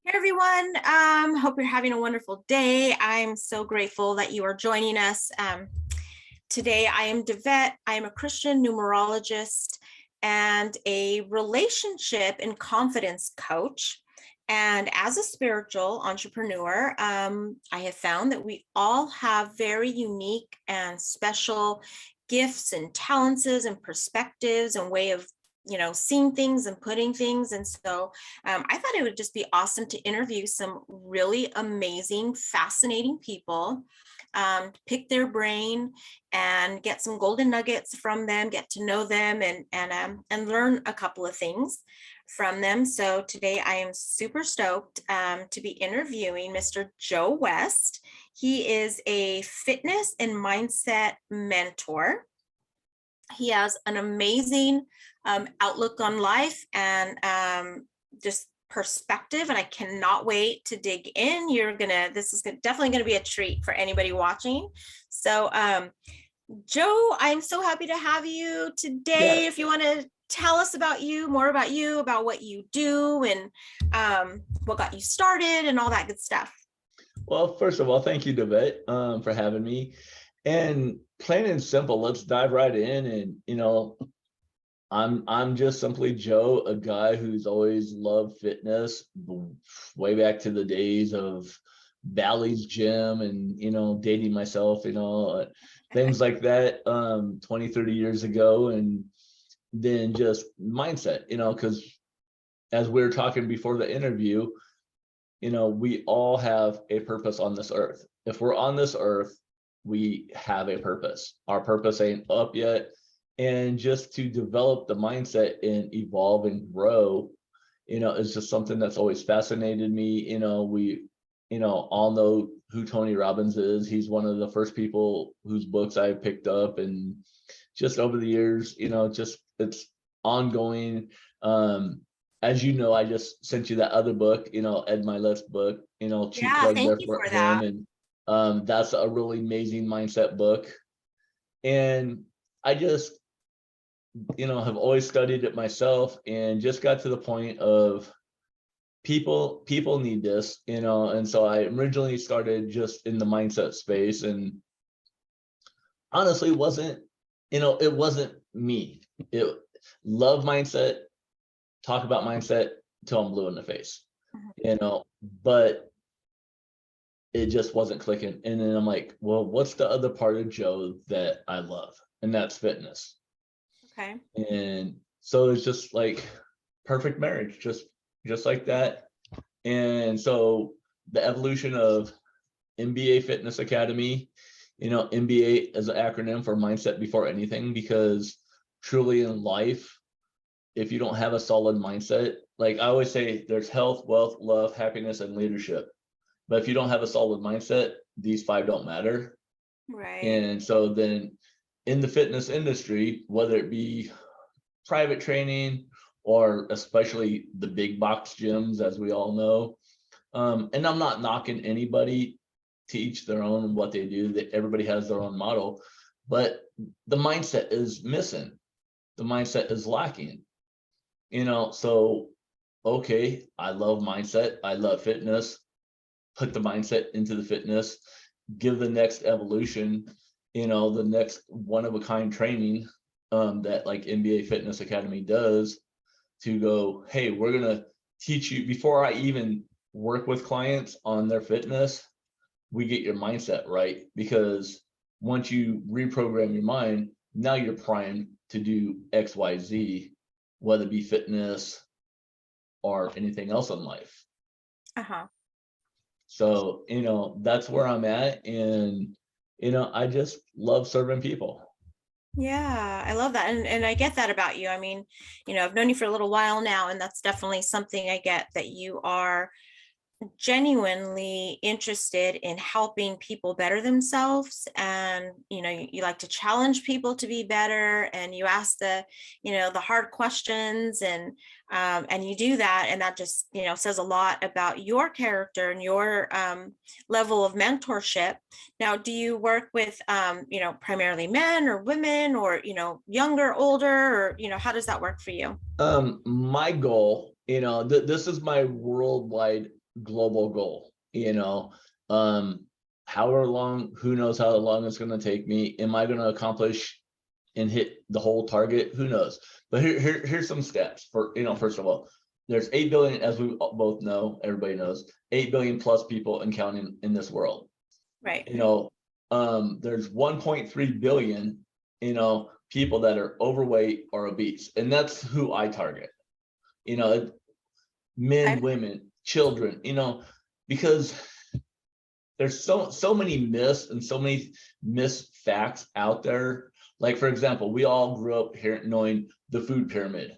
Hey everyone, hope you're having a wonderful day. I'm so grateful that you are joining us. Today I am Devette. I am a Christian numerologist and a relationship and confidence coach. And as a spiritual entrepreneur, I have found that we all have very unique and special gifts and talents and perspectives and way of seeing things and putting things. And so I thought it would just be awesome to interview some really amazing, fascinating people, pick their brain and get some golden nuggets from them, get to know them, and learn a couple of things from them. So today I am super stoked to be interviewing Mr. Joe West. He is a fitness and mindset mentor. He has an amazing outlook on life and just perspective, and I cannot wait to dig in. This is definitely gonna be a treat for anybody watching. So Joe, I'm so happy to have you today. Yeah. If you want to tell us more about you, about what you do, and what got you started and all that good stuff. Well, first of all, thank you, Devette, for having me. And plain and simple, let's dive right in. And I'm just simply Joe, a guy who's always loved fitness, way back to the days of Bally's Gym and dating myself, things like that, 20, 30 years ago. And then just mindset, because as we were talking before the interview, we all have a purpose on this earth. If we're on this earth, we have a purpose. Our purpose ain't up yet. And just to develop the mindset and evolve and grow, is just something that's always fascinated me. We, all know who Tony Robbins is. He's one of the first people whose books I picked up. And just over the years, just it's ongoing. As you know, I just sent you that other book, Ed Mylett's book, cheap Yeah, plug thank there you for for him. that. And that's a really amazing mindset book. And I just, have always studied it myself and just got to the point of people need this, and so I originally started just in the mindset space. And honestly, it wasn't me. It love mindset, talk about mindset till I'm blue in the face, but it just wasn't clicking. And then I'm like, well, what's the other part of Joe that I love? And that's fitness. Okay. And so it's just like perfect marriage, just like that. And so the evolution of MBA Fitness Academy, MBA is an acronym for mindset before anything, because truly in life, if you don't have a solid mindset, like I always say, there's health, wealth, love, happiness, and leadership. But if you don't have a solid mindset, these five don't matter. Right. And so then in the fitness industry, whether it be private training or especially the big box gyms, as we all know, and I'm not knocking anybody, to each their own what they do, that everybody has their own model, but the mindset is missing. The mindset is lacking. So, okay, I love mindset. I love fitness. Put the mindset into the fitness, give the next evolution, the next one of a kind training that like MBA Fitness Academy does, to go, hey, we're going to teach you before I even work with clients on their fitness. We get your mindset right, because once you reprogram your mind, now you're primed to do XYZ, whether it be fitness or anything else in life. Uh-huh. So, that's where I'm at. And, I just love serving people. Yeah, I love that. And I get that about you. I mean, I've known you for a little while now, and that's definitely something I get, that you are genuinely interested in helping people better themselves. And you like to challenge people to be better, and you ask the hard questions, and you do that, and that just says a lot about your character and your level of mentorship. Now, do you work with primarily men or women, or younger, older, or how does that work for you? My goal, this is my worldwide global goal, however long, who knows how long it's going to take me. Am I going to accomplish and hit the whole target? Who knows? But here's some stats for, first of all, there's 8 billion, as we both know, everybody knows, 8 billion plus people and counting in this world. Right. There's 1.3 billion, people that are overweight or obese. And that's who I target, men, women, children, because there's so many myths and so many facts out there. Like, for example, we all grew up here knowing the food pyramid,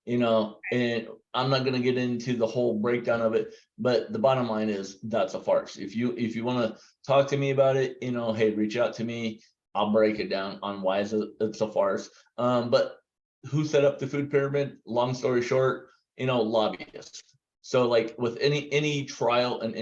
and I'm not going to get into the whole breakdown of it, but the bottom line is that's a farce. If you want to talk to me about it, hey, reach out to me. I'll break it down on why it's a farce. But who set up the food pyramid? Long story short, lobbyists. So like with any trial and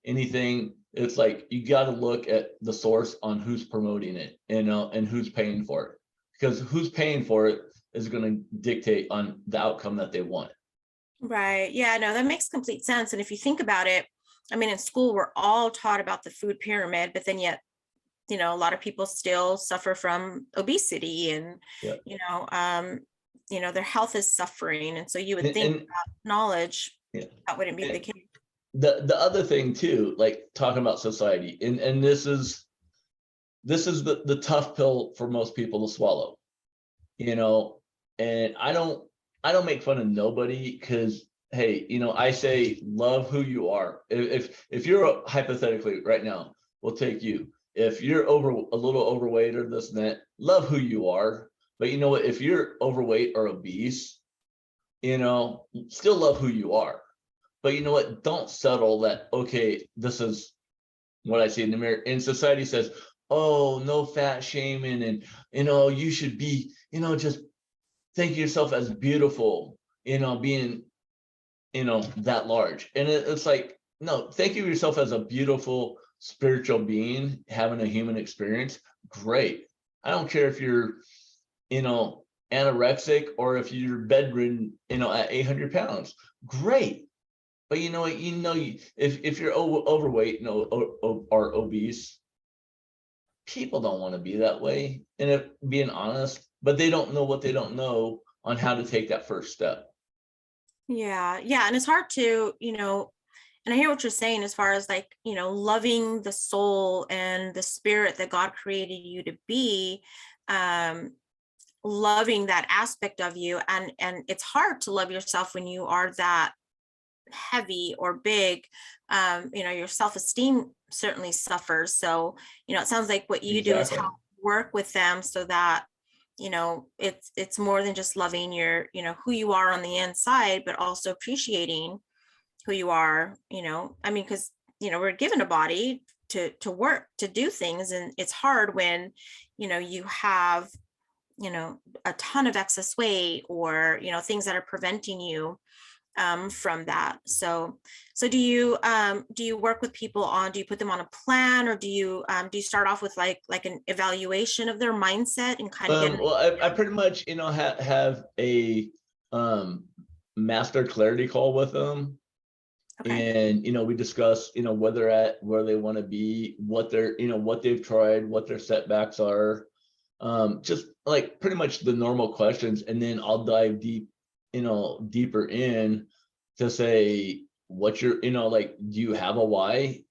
anything, it's like you got to look at the source on who's promoting it, and who's paying for it, because who's paying for it is going to dictate on the outcome that they want. Right. Yeah, no, that makes complete sense. And if you think about it, I mean, in school, we're all taught about the food pyramid, but then yet, a lot of people still suffer from obesity and, Yeah. Their health is suffering. And so you would think And about knowledge, yeah. that wouldn't be the case. The other thing too, like talking about society, and this is the tough pill for most people to swallow, and I don't make fun of nobody, because hey, I say love who you are. If you're hypothetically right now, we'll take you. If you're a little overweight or this and that, love who you are. But you know what? If you're overweight or obese, still love who you are. But you know what? Don't settle that, okay, this is what I see in the mirror. And society says, oh, no fat shaming, and you should be, just think of yourself as beautiful, being, that large. And it's like, no, think of yourself as a beautiful spiritual being having a human experience. Great. I don't care if you're, anorexic or if you're bedridden, at 800 pounds. Great. But you know what, if you're overweight, or obese, people don't want to be that way. And if being honest, but they don't know what they don't know on how to take that first step. Yeah. Yeah. And it's hard to, and I hear what you're saying as far as like, loving the soul and the spirit that God created you to be, loving that aspect of you. And it's hard to love yourself when you are that heavy or big. Your self-esteem certainly suffers. So, it sounds like what you do is help work with them so that, it's more than just loving your, who you are on the inside, but also appreciating who you are, because, we're given a body to work, to do things. And it's hard when, you have, a ton of excess weight or, things that are preventing you from that. So do you work with people do you put them on a plan, or do you start off with like an evaluation of their mindset and kind of get well, I pretty much, have a master clarity call with them. Okay. And we discuss, where they're at, where they want to be, what they're, what they've tried, what their setbacks are. Just like pretty much the normal questions, and then I'll dive deeper in to say what you're, like, do you have a why?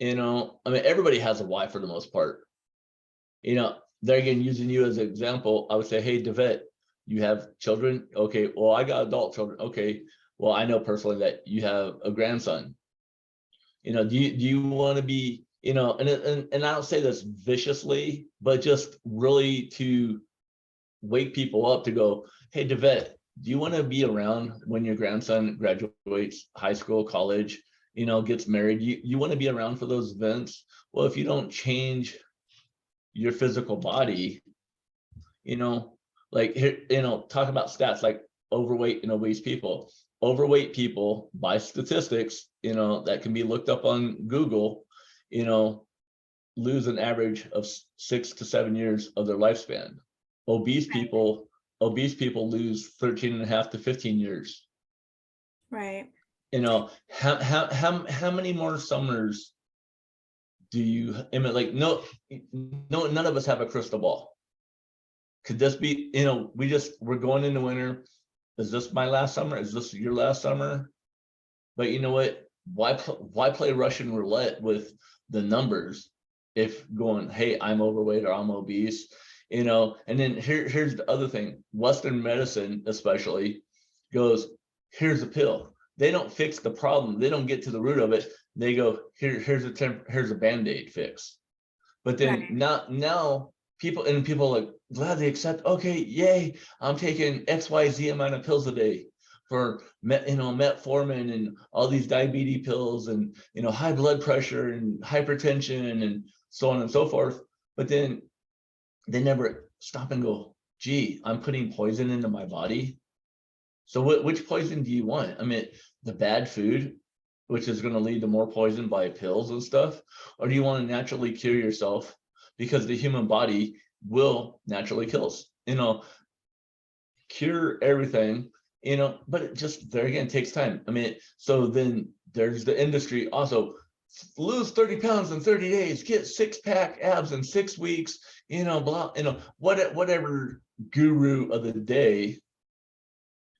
I mean, everybody has a why for the most part. There again, using you as an example, I would say, hey, Devet, you have children? Okay, well, I got adult children. Okay, well, I know personally that you have a grandson. Do you want to be, and I don't say this viciously, but just really to wake people up to go, hey, Devet, do you want to be around when your grandson graduates high school, college, gets married? You want to be around for those events? Well, if you don't change your physical body, like here, talk about stats like overweight and obese people. Overweight people, by statistics, that can be looked up on Google, lose an average of 6 to 7 years of their lifespan. Obese people lose 13 and a half to 15 years. Right. How many more summers do you, I mean, like, no, none of us have a crystal ball. Could this be, we're going into winter. Is this my last summer? Is this your last summer? But you know what? Why play Russian roulette with the numbers if going, hey, I'm overweight or I'm obese, and then here's the other thing. Western medicine, especially, goes, here's a pill. They don't fix the problem. They don't get to the root of it. They go, here's a Band-Aid fix. But then now people are like gladly accept, okay, yay, I'm taking XYZ amount of pills a day for metformin and all these diabetes pills and high blood pressure and hypertension and so on and so forth. But then they never stop and go, gee, I'm putting poison into my body. So which poison do you want? I mean, the bad food, which is going to lead to more poison by pills and stuff? Or do you want to naturally cure yourself? Because the human body will naturally kill us, cure everything, but it just, there again, takes time. I mean, so then there's the industry also, lose 30 pounds in 30 days, get 6-pack abs in 6 weeks, whatever guru of the day.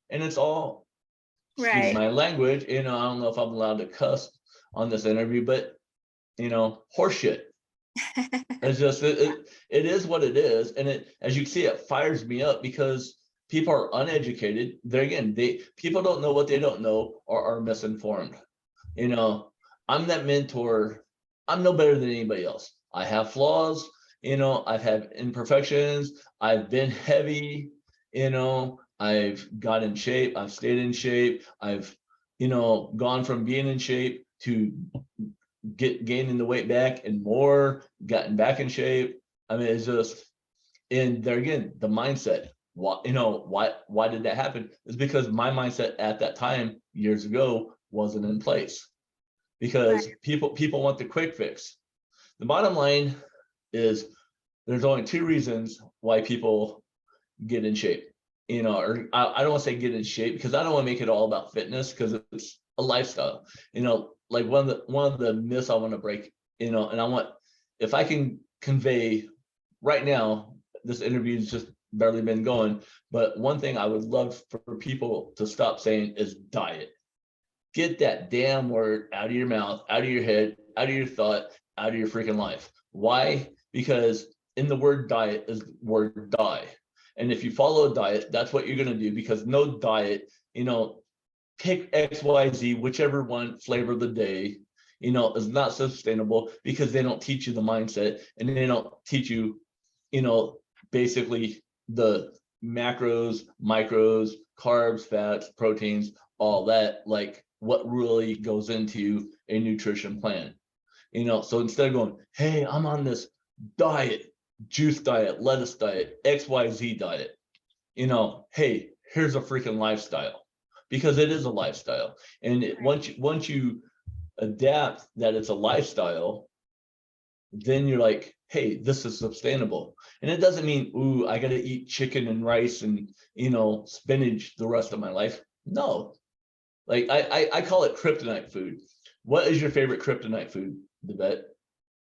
And it's all, excuse my language, I don't know if I'm allowed to cuss on this interview, but horseshit. It's just, it is what it is. And it, as you can see, it fires me up because people are uneducated. There again, people don't know what they don't know or are misinformed. I'm that mentor. I'm no better than anybody else. I have flaws, I've had imperfections. I've been heavy, I've got in shape. I've stayed in shape. I've, gone from being in shape to gaining the weight back and more, gotten back in shape. I mean, it's just, and there again, the mindset. Why did that happen? It's because my mindset at that time years ago wasn't in place, because people want the quick fix. The bottom line is there's only 2 reasons why people get in shape, or I don't want to say get in shape, because I don't want to make it all about fitness, because it's a lifestyle. Like one of the myths I want to break, and I want, if I can convey right now, this interview has just barely been going, but one thing I would love for people to stop saying is diet. Get that damn word out of your mouth, out of your head, out of your thought, out of your freaking life. Why? Because in the word diet is the word die. And if you follow a diet, that's what you're going to do, because no diet, pick XYZ, whichever one flavor of the day, is not sustainable, because they don't teach you the mindset, and they don't teach you, basically the macros, micros, carbs, fats, proteins, all that, like what really goes into a nutrition plan. So instead of going, hey, I'm on this diet, juice diet, lettuce diet, XYZ diet, hey, here's a freaking lifestyle, because it is a lifestyle. And once you adapt that it's a lifestyle, then you're like, hey, this is sustainable. And it doesn't mean, ooh, I got to eat chicken and rice and, spinach the rest of my life. No, like I call it kryptonite food. What is your favorite kryptonite food, Devette?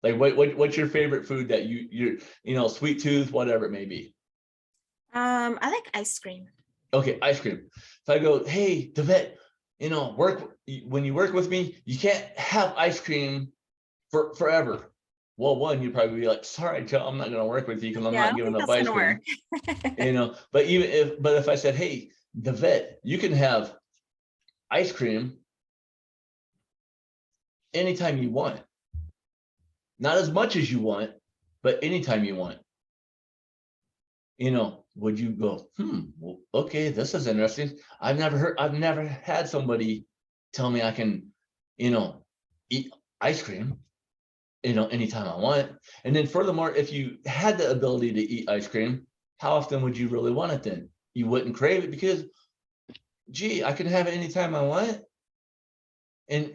Like what's your favorite food that you're sweet tooth, whatever it may be? I like ice cream. Okay, ice cream. If I go, hey, Devette, when you work with me, you can't have ice cream forever. Well, one, you'd probably be like, sorry, Joe, I'm not going to work with you because I'm not giving up ice cream. But if I said, hey, Devette, you can have ice cream anytime you want. Not as much as you want, but anytime you want. Would you go, well, okay, this is interesting. I've never had somebody tell me I can, eat ice cream, anytime I want. And then furthermore, if you had the ability to eat ice cream, how often would you really want it then? You wouldn't crave it because, gee, I can have it anytime I want. And,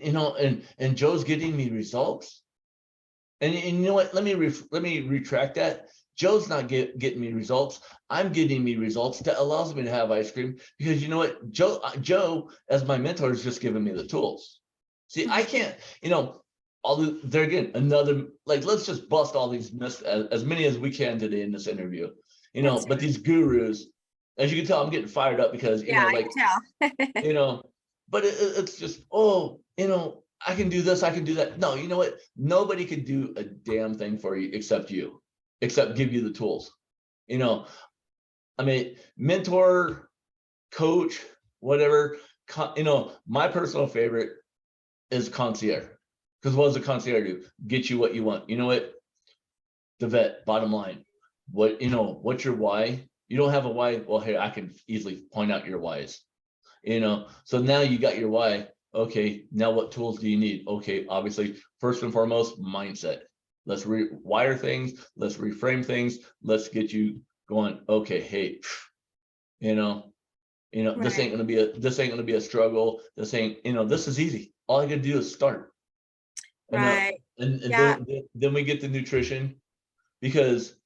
and Joe's getting me results. And you know what, let me retract that. Joe's not getting me results. I'm getting me results that allows me to have ice cream because you know what? Joe as my mentor is just giving me the tools. See, I can't, there again, another, like, let's just bust all these myths as many as we can today in this interview, That's but these gurus, as you can tell, I'm getting fired up because, yeah, like, I can tell. but it's just, I can do this, I can do that. No, you know what? Nobody can do a damn thing for you except give you the tools. I mean, mentor, coach, whatever, my personal favorite is concierge. Because what does a concierge do? Get you what you want. You know what? The vet, bottom line. What's your why? You don't have a why? Well, hey, I can easily point out your whys. So now you got your why. Okay, now what tools do you need? Okay, obviously, first and foremost, mindset. Let's rewire things, let's reframe things, let's get you going. Okay, hey, this Right, ain't gonna be a struggle. This ain't, this is easy. All I gotta do is start. And right. and Yeah, then we get to nutrition because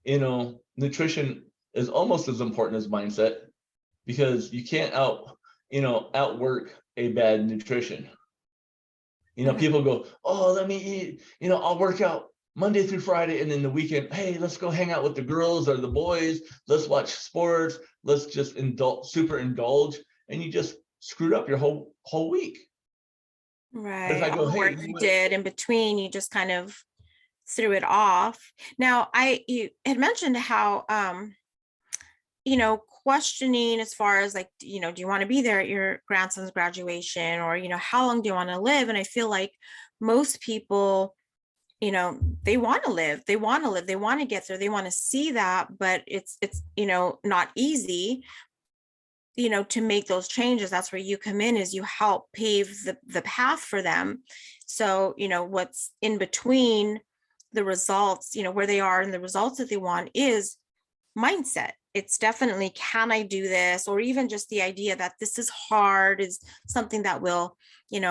nutrition is almost as important as mindset because you can't outwork a bad nutrition. mhm, People go, oh, let me eat, I'll work out Monday through Friday, and then the weekend, hey, let's go hang out with the girls or the boys, let's watch sports, let's just super indulge, and you just screwed up your whole week. But if right. I All go, the hey, work you did in between, you just kind of threw it off. Now, you had mentioned how questioning as far as like, do you want to be there at your grandson's graduation, or, how long do you want to live? And I feel like most people, they want to live, they want to live, they want to get there, they want to see that, but it's not easy, to make those changes. That's where you come in, is you help pave the path for them. So, what's in between the results, where they are and the results that they want, is mindset. It's definitely, can I do this? Or even just the idea that this is hard is something that will,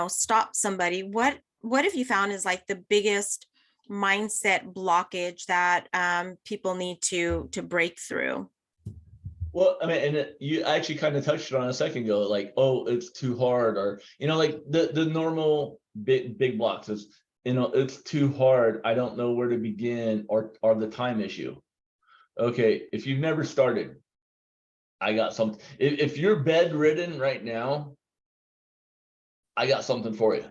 stop somebody. What have you found is like the biggest mindset blockage that people need to break through? well, I mean, and you actually kind of touched on a second ago, like, oh, it's too hard, or like the normal big blocks is, it's too hard. I don't know where to begin, or the time issue. Okay, if you've never started, I got something. If you're bedridden right now, I got something for you.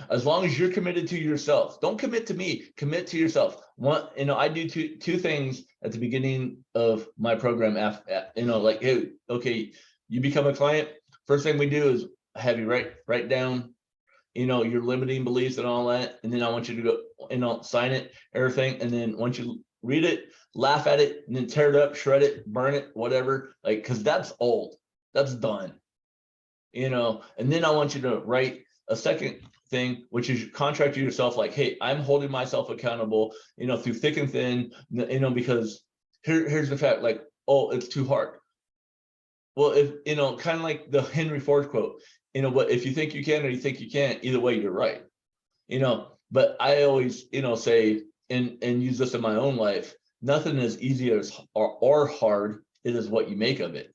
As long as you're committed to yourself, don't commit to me, commit to yourself. I do two things at the beginning of my program. Like, hey, okay, you become a client. First thing we do is have you write down, your limiting beliefs and all that. And then I want you to go, sign it, everything. And then once you read it, laugh at it, and then tear it up, shred it, burn it, whatever. Like, cause that's old, that's done. And then I want you to write a second thing, which is contract to yourself, like, hey, I'm holding myself accountable, through thick and thin, because here's the fact, like, oh, it's too hard. Well, if, kind of like the Henry Ford quote, but if you think you can or you think you can't, either way, you're right. But I always, say, and use this in my own life, nothing is easy or hard. It is what you make of it.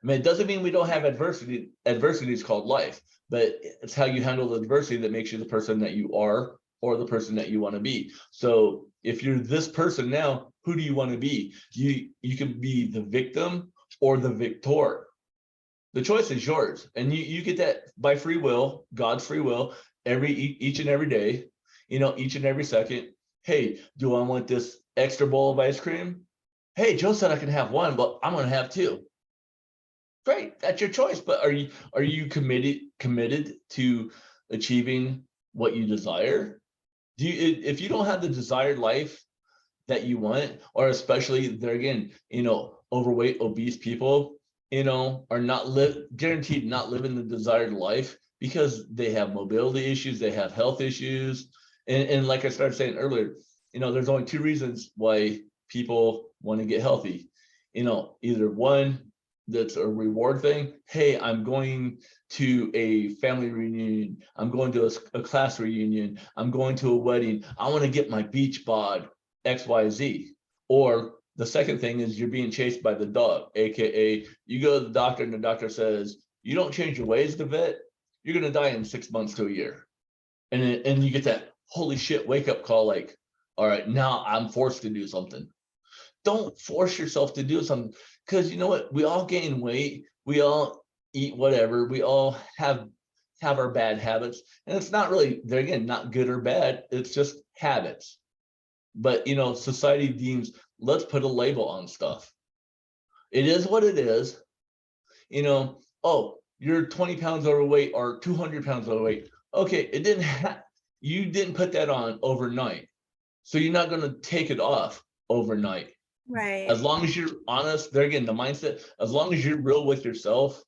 I mean, it doesn't mean we don't have adversity. Adversity is called life, but it's how you handle the adversity that makes you the person that you are, or the person that you want to be. So if you're this person now, who do you want to be? You can be the victim or the victor. The choice is yours, and you get that by free will, God's free will, each and every day, each and every second. Hey, do I want this extra bowl of ice cream? Hey, Joe said I can have one, but I'm going to have two. Great, that's your choice. But are you committed to achieving what you desire? If you don't have the desired life that you want, or especially there again, overweight, obese people, are not guaranteed not living the desired life because they have mobility issues, they have health issues. And like I started saying earlier, there's only two reasons why people want to get healthy. Either one, that's a reward thing. Hey, I'm going to a family reunion. I'm going to a class reunion. I'm going to a wedding. I want to get my beach bod. XYZ. Or the second thing is you're being chased by the dog, AKA you go to the doctor and the doctor says, you don't change your ways, the vet, you're going to die in 6 months to a year. And you get that holy shit wake up call, like, all right, now I'm forced to do something. Don't force yourself to do something, because you know what? We all gain weight. We all eat whatever. We all have our bad habits. And it's not really, they're again, not good or bad. It's just habits. But, you know, society deems, let's put a label on stuff. It is what it is. You know, oh, you're 20 pounds overweight or 200 pounds overweight. Okay, it didn't you didn't put that on overnight. So you're not going to take it off overnight. Right. As long as you're honest, there again, the mindset, as long as you're real with yourself,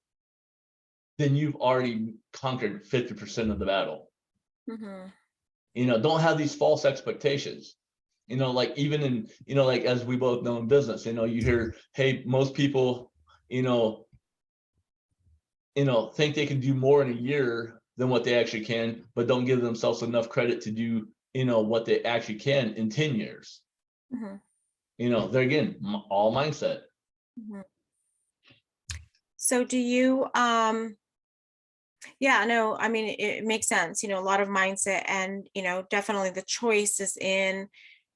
then you've already conquered 50% of the battle. Mm-hmm. You know, don't have these false expectations. You know, like even in, you know, like as we both know in business, you know, you hear, hey, most people, you know, think they can do more in a year than what they actually can, but don't give themselves enough credit to do, you know, what they actually can in 10 years. Mm-hmm. You know, they're again, all mindset. Mm-hmm. So do you, yeah, no, I mean, it makes sense, you know, a lot of mindset, and, you know, definitely the choice is in,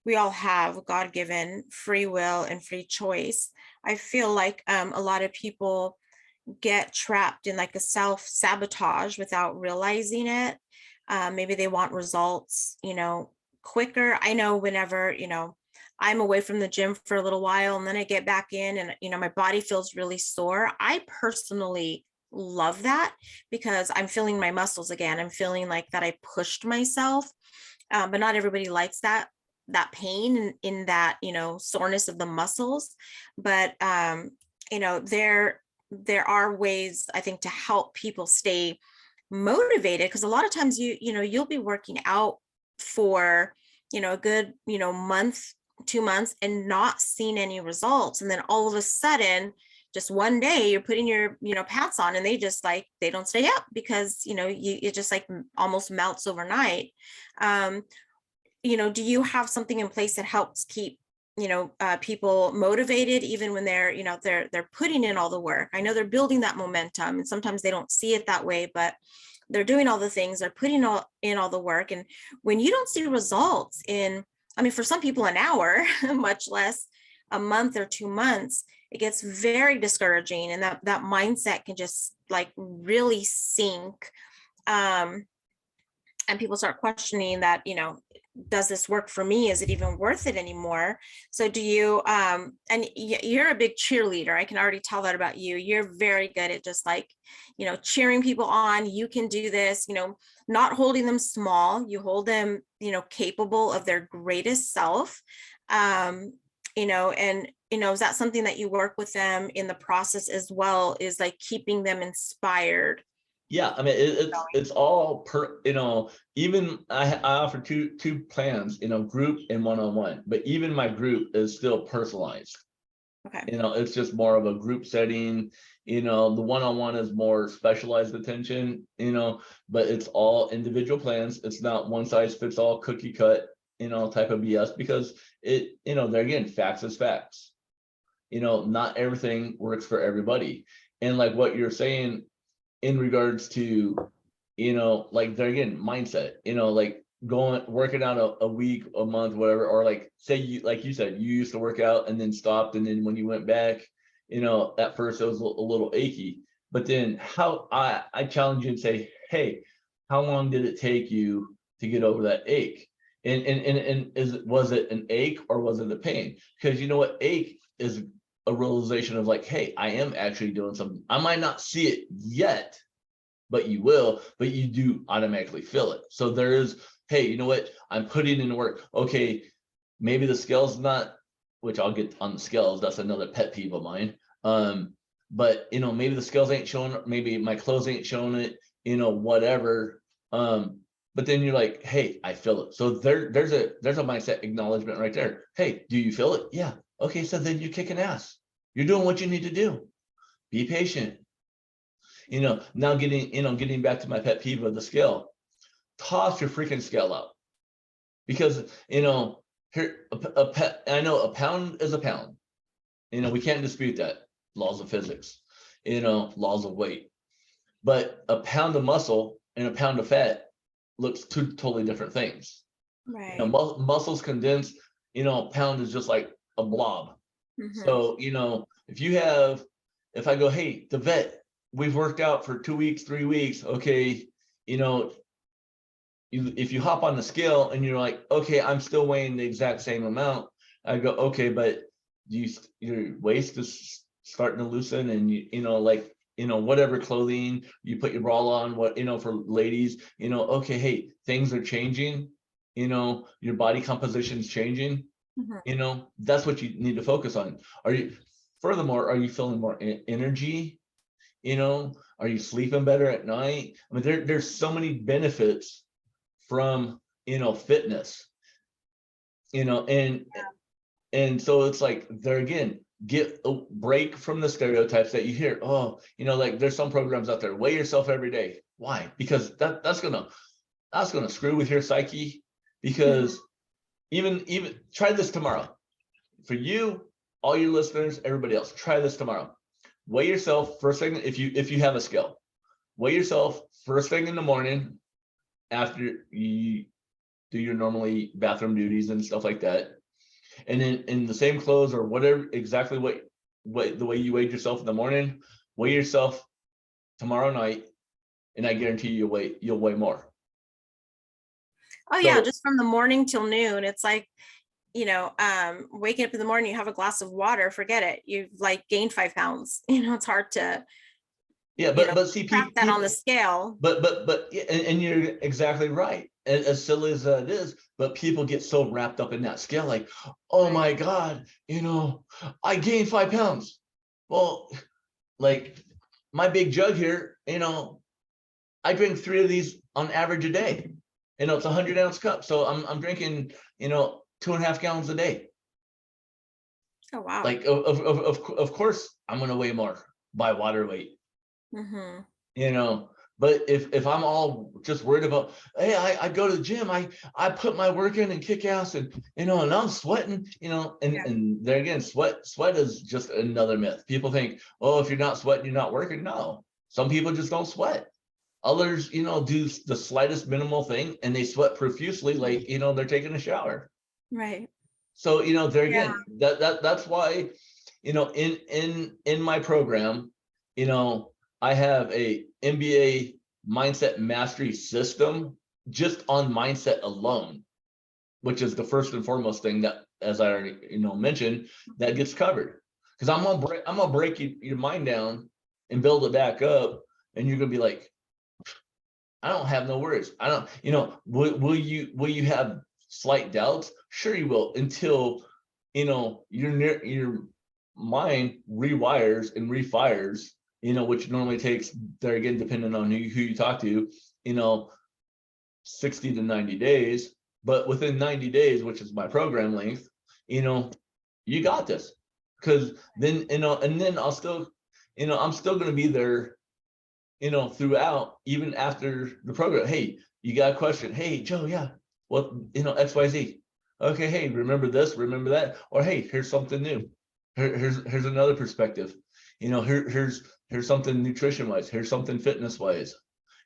we all have God-given free will and free choice. I feel like a lot of people get trapped in like a self-sabotage without realizing it. Maybe they want results, you know, quicker. I know whenever, you know, I'm away from the gym for a little while and then I get back in and, you know, my body feels really sore. I personally love that because I'm feeling my muscles again. I'm feeling like that I pushed myself. But not everybody likes that pain in that, you know, soreness of the muscles. But you know, there are ways, I think, to help people stay motivated, because a lot of times you know, you'll be working out for, you know, a good, you know, month, 2 months and not seeing any results, and then all of a sudden just one day you're putting your, you know, pants on and they just like, they don't stay up because, you know, it just like almost melts overnight. um you know, do you have something in place that helps keep, you know, people motivated even when they're, you know, they're putting in all the work? I know they're building that momentum and sometimes they don't see it that way, but they're doing all the things, they're putting all the work. And when you don't see results in, I mean, for some people an hour, much less a month or 2 months, it gets very discouraging, and that mindset can just like really sink. um and people start questioning that, you know, does this work for me? Is it even worth it anymore? So do you, and you're a big cheerleader. I can already tell that about you. You're very good at just like, you know, cheering people on. You can do this, you know, not holding them small. You hold them, you know, capable of their greatest self. You know, and, you know, is that something that you work with them in the process as well, is like keeping them inspired? Yeah, I mean, it's all you know, even I offer two plans, you know, group and one-on-one, but even my group is still personalized. Okay. You know, it's just more of a group setting. You know, the one-on-one is more specialized attention, you know, but it's all individual plans. It's not one size fits all cookie cut, you know, type of BS, because it, you know, there again, facts is facts. You know, not everything works for everybody. And like what you're saying in regards to, you know, like there again, mindset, you know, like working out a week, a month, whatever, or like say you, like you said, you used to work out and then stopped, and then when you went back, you know, at first it was a little achy, but then how I challenge you and say, hey, how long did it take you to get over that ache? And was it an ache or was it a pain? Because you know what, ache is a realization of like, hey, I am actually doing something. I might not see it yet, but you will, but you do automatically feel it. So there is, hey, you know what? I'm putting in work. Okay, maybe the scale's not, which I'll get on the scales. That's another pet peeve of mine. But you know, maybe the scales ain't showing, maybe my clothes ain't showing it, you know, whatever. But then you're like, hey, I feel it. So there's a mindset acknowledgement right there. Hey, do you feel it? Yeah. Okay, so then you're kicking ass. You're doing what you need to do. Be patient. You know, now getting back to my pet peeve of the scale, toss your freaking scale out. Because, you know, here, I know a pound is a pound. You know, we can't dispute that. Laws of physics, you know, laws of weight. But a pound of muscle and a pound of fat looks two totally different things. You know, Right. muscles condense, you know, a pound is just like a blob. Mm-hmm. So, you know, if I go, hey, the vet, we've worked out for 2 weeks, 3 weeks, okay, you know, if you hop on the scale and you're like, okay, I'm still weighing the exact same amount, I go, okay, but your waist is starting to loosen, and you know, like, you know, whatever clothing you put your bra on, what, you know, for ladies, you know, okay, hey, things are changing, you know, your body composition's changing, Mm-hmm. you know, that's what you need to focus on. Furthermore, are you feeling more energy? You know, are you sleeping better at night? I mean, there's so many benefits from, you know, fitness, you know, and so it's like, there again, get a break from the stereotypes that you hear. Oh, you know, like there's some programs out there, weigh yourself every day. Why? Because that's gonna screw with your psyche. Mm-hmm. Because even try this tomorrow. For you, all your listeners, everybody else, try this tomorrow. Weigh yourself first thing, if you have a scale, weigh yourself first thing in the morning after you do your normally bathroom duties and stuff like that. And then in the same clothes or whatever, exactly what the way you weighed yourself in the morning, weigh yourself tomorrow night, and I guarantee you'll weigh more. Oh yeah, So just from the morning till noon. It's like, waking up in the morning, you have a glass of water, forget it. You've like gained 5 pounds. It's hard to, yeah, but see, track that on people, the scale. but yeah, and you're exactly right. As silly as that is, but people get so wrapped up in that scale, like, oh Right. my God, you know, I gained 5 pounds. Well, like my big jug here, you know, I drink 3 of these on average a day. You know, it's a 100-ounce cup. So I'm drinking, you know, 2.5 gallons a day. Oh wow. Like, of course, I'm going to weigh more by water weight, Mm-hmm. you know. But if I'm all just worried about, hey, I go to the gym, I put my work in and kick ass, and you know, and I'm sweating, you know, Yeah. and there again, sweat is just another myth. People think, oh, if you're not sweating, you're not working. No, some people just don't sweat. Others, you know, do the slightest minimal thing and they sweat profusely, like, you know, they're taking a shower. Right. So, you know, there Yeah. again, that's why, you know, in my program, you know, I have a MBA mindset mastery system just on mindset alone, which is the first and foremost thing that, as I already, you know, mentioned, that gets covered. Because I'm gonna break your mind down and build it back up, and you're gonna be like, I don't have no worries. I don't, you know, will you have slight doubts? Sure you will, until, you know, your mind rewires and refires, you know, which normally takes, there again, depending on who you talk to, you know, 60 to 90 days. But within 90 days, which is my program length, you know, you got this. Because then, you know, and then I'll still, you know, I'm still gonna be there, you know, throughout, even after the program. Hey, you got a question? Hey, Joe, yeah, what, you know, XYZ. Okay, hey, remember this, remember that, or hey, here's something new. Here's another perspective. You know, here's something nutrition wise. Here's something fitness wise.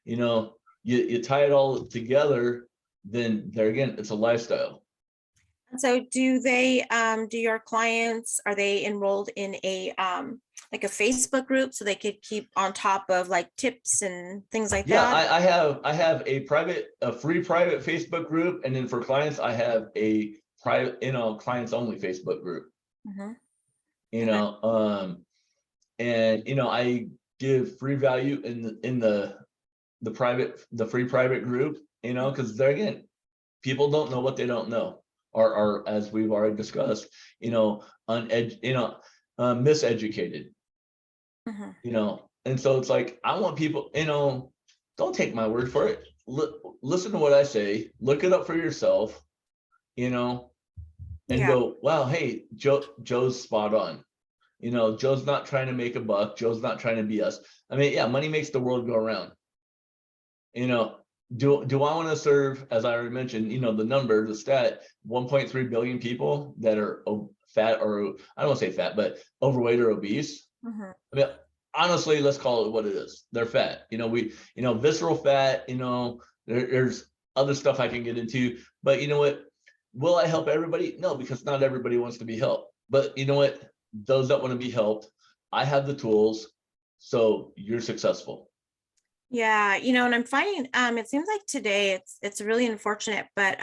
You know, you tie it all together, then there again, it's a lifestyle. So do your clients, are they enrolled in like a Facebook group so they could keep on top of like tips and things like Yeah, that? I have a free private Facebook group, and then for clients, I have a private, you know, clients only Facebook group. Mhm. You Okay. know, and you know, I give free value in the free private group. You know, because there again, people don't know what they don't know, or as we've already discussed, you know, miseducated. Mhm. You know, and so it's like, I want people, you know, don't take my word for it. Listen to what I say, look it up for yourself, you know, and Yeah. go, wow, hey, Joe's spot on. You know, Joe's not trying to make a buck. Joe's not trying to be us. I mean, yeah, money makes the world go around. You know, do I want to serve, as I already mentioned, the number, the stat, 1.3 billion people that are fat, or I don't want to say fat, but overweight or obese? Mhm. I mean, honestly, let's call it what it is. They're fat. Visceral fat, there's other stuff I can get into, but you know what? Will I help everybody? No, because not everybody wants to be helped. But you know what? Those that want to be helped, I have the tools, so you're successful. Yeah, and I'm finding it seems like today it's really unfortunate, but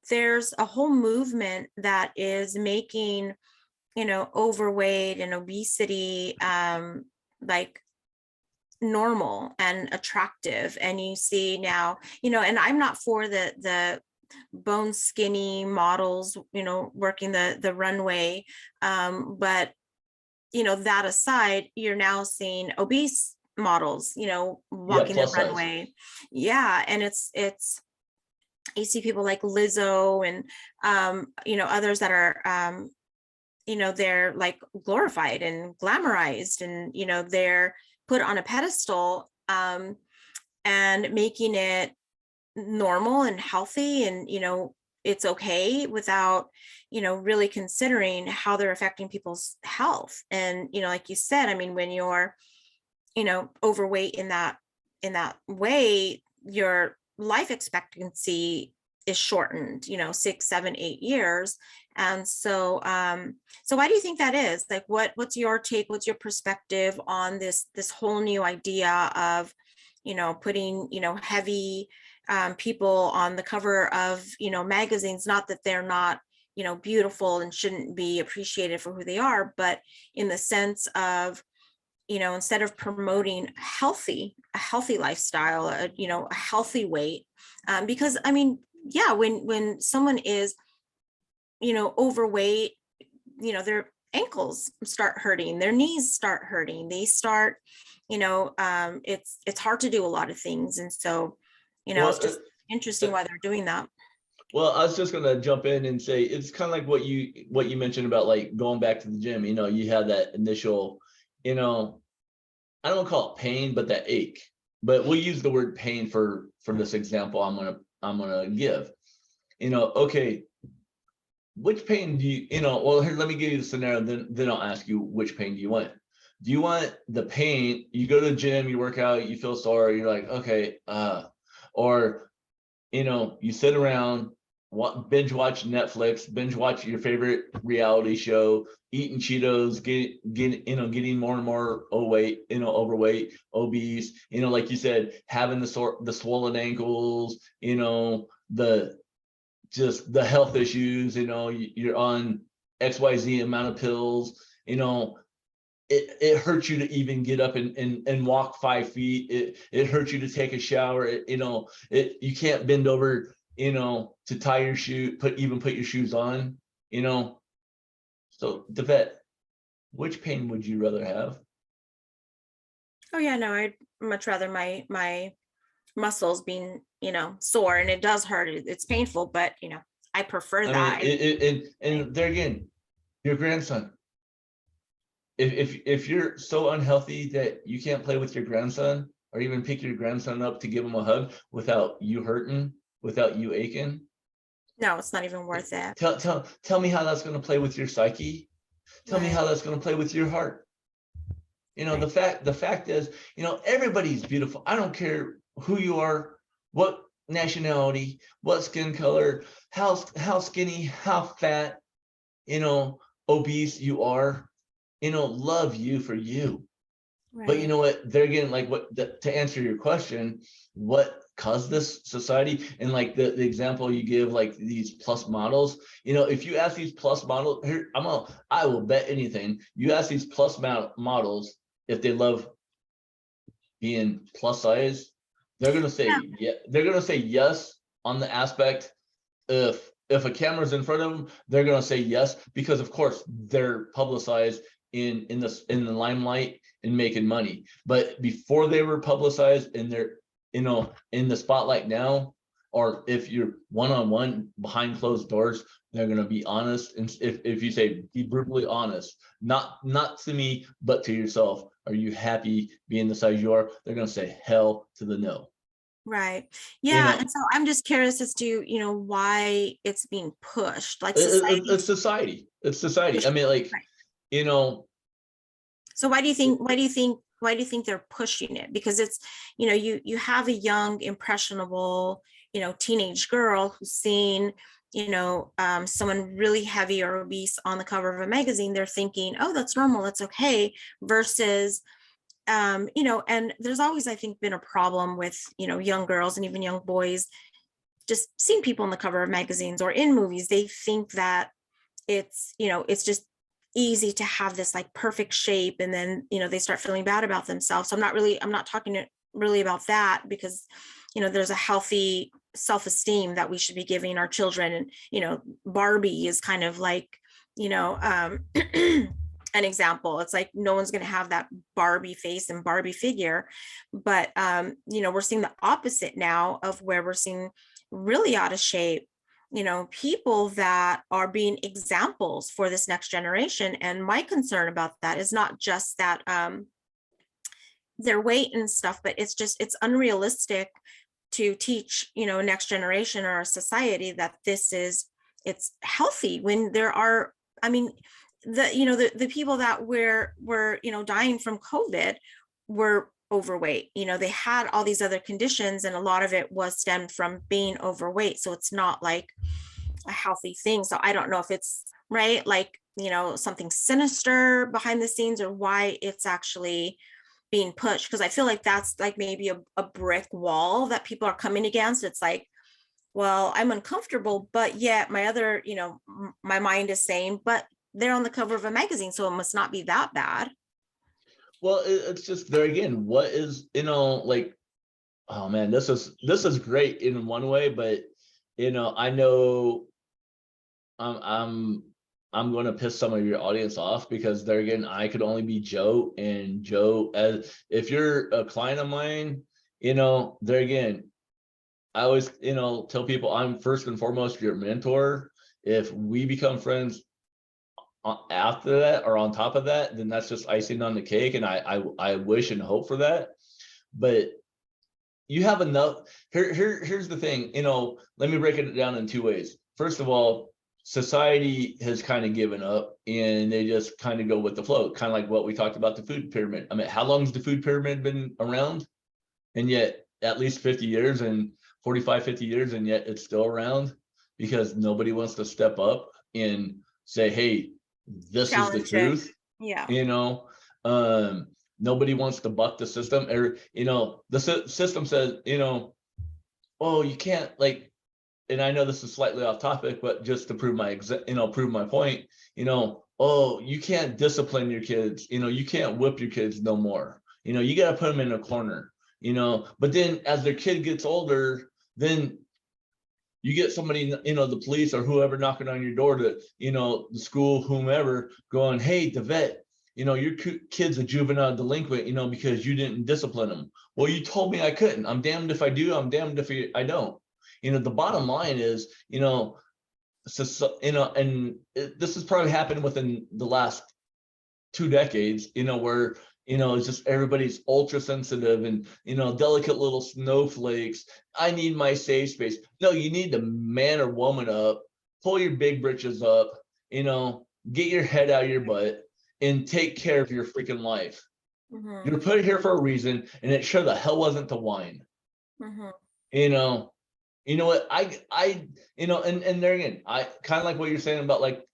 there's a whole movement that is making, overweight and obesity like normal and attractive. And you see now, and I'm not for the bone skinny models, working the runway. But that aside, you're now seeing obese models, Yeah, walking the plus size. runway. Yeah. And it's you see people like Lizzo and others that are they're like glorified and glamorized, and they're put on a pedestal, and making it normal and healthy, and it's okay, without really considering how they're affecting people's health. And like you said, I mean, when you're overweight in that way, your life expectancy is shortened, 6, 7, 8 years. And so why do you think that is? Like, what's your take, what's your perspective on this whole new idea of putting heavy people on the cover of magazines? Not that they're not beautiful and shouldn't be appreciated for who they are, but in the sense of instead of promoting a healthy lifestyle, a healthy weight. Because I mean, yeah, when someone is, overweight, their ankles start hurting, their knees start hurting, they start, it's hard to do a lot of things. And so, Well, it's just interesting why they're doing that. well, I was just gonna jump in and say it's kind of like what you mentioned about like going back to the gym. You had that initial, I don't call it pain, but that ache. But we'll use the word pain for this example I'm gonna give. Okay, which pain do well, here, let me give you the scenario, then I'll ask you, which pain do you want? Do you want the pain? You go to the gym, you work out, you feel sore, you're like, okay, or you sit around, binge watch Netflix, binge watch your favorite reality show, eating Cheetos, getting more and more overweight, obese, like you said, having the swollen ankles, the health issues, you're on XYZ amount of pills, it hurts you to even get up and walk 5 feet. It hurts you to take a shower. You can't bend over, to tie your shoe, put your shoes on, So the vet, which pain would you rather have? Oh yeah, no, I'd much rather my muscles being sore, and it does hurt, it's painful, but I prefer I mean, that. and there again, your grandson. If you're so unhealthy that you can't play with your grandson or even pick your grandson up to give him a hug without you hurting, without you aching, No, it's not even worth it. tell me how that's going to play with your psyche. Tell me Right, how that's going to play with your heart. right. The fact is, everybody's beautiful. I don't care who you are, what nationality, what skin color, how skinny, how fat, obese you are, love you for you. But you Right. know what? They're getting like to answer your question, what caused this society? And like the example you give, like these plus models, if you ask these plus models here, I will bet anything. You ask these plus models if they love being plus size, they're gonna Yeah. say yeah, they're gonna say yes on the aspect. If a camera's in front of them, they're gonna say yes, because of course they're publicized in the limelight and making money. But before they were publicized and they're in the spotlight now, or if you're one-on-one behind closed doors, they're gonna be honest. And if you say be brutally honest, not to me, but to yourself, are you happy being the size you are? They're gonna say hell to the no. Right. You Yeah. know, And so I'm just curious as to, why it's being pushed, like society's it's society. It's society. I pushing. mean, like, Right. you know, So why do you think they're pushing it? Because it's, you have a young, impressionable, teenage girl who's seen, someone really heavy or obese on the cover of a magazine. They're thinking, oh, that's normal, that's okay, versus and there's always, I think, been a problem with, young girls and even young boys just seeing people on the cover of magazines or in movies. They think that it's just easy to have this like perfect shape, and then, they start feeling bad about themselves. So I'm not talking really about that, because, there's a healthy self-esteem that we should be giving our children. And, Barbie is kind of like, an example. It's like no one's going to have that Barbie face and Barbie figure. But we're seeing the opposite now, of where we're seeing really out of shape, people that are being examples for this next generation. And my concern about that is not just that their weight and stuff, but it's unrealistic to teach, next generation or a society that it's healthy, when there are, I mean, the people that were dying from COVID were overweight. They had all these other conditions, and a lot of it was stemmed from being overweight. So it's not like a healthy thing. So I don't know if it's right, like, something sinister behind the scenes, or why it's actually being pushed. Because I feel like that's like maybe a brick wall that people are coming against. It's like, well, I'm uncomfortable, but yet my other, my mind is saying, but they're on the cover of a magazine, so it must not be that bad. well, it's just there again. What is, like, oh man, this is great in one way, but I know I'm I'm I'm going to piss some of your audience off, because there again, I could only be Joe, and Joe, as if you're a client of mine, there again, I always, tell people I'm first and foremost your mentor. If we become friends after that or on top of that, then that's just icing on the cake, and I wish and hope for that. But you have enough. Here's the thing. Let me break it down in two ways. First of all, society has kind of given up, and they just kind of go with the flow, kind of like what we talked about, the food pyramid. I mean, how long has the food pyramid been around? And yet at least 50 years, and 45, 50 years, and yet it's still around, because nobody wants to step up and say, hey, this is the Challenge it. truth. Yeah. you know um Nobody wants to buck the system, or the system says, oh, you can't, like, and I know this is slightly off topic, but just to prove my point, oh, you can't discipline your kids, you can't whip your kids no more, you got to put them in a corner, but then as their kid gets older, then you get somebody, the police or whoever knocking on your door, to, the school, whomever, going, hey, the vet, your kid's a juvenile delinquent, because you didn't discipline them. Well, you told me I couldn't. I'm damned if I do. I'm damned if I don't. The bottom line is, so, and this has probably happened within the last 2 decades, where it's just everybody's ultra sensitive and delicate little snowflakes. I need my safe space. No, you need to man or woman up, pull your big britches up, get your head out of your butt and take care of your freaking life. Mm-hmm. You're put here for a reason, and it sure the hell wasn't to whine. Mm-hmm. you know what, and there again, I kind of like what you're saying about like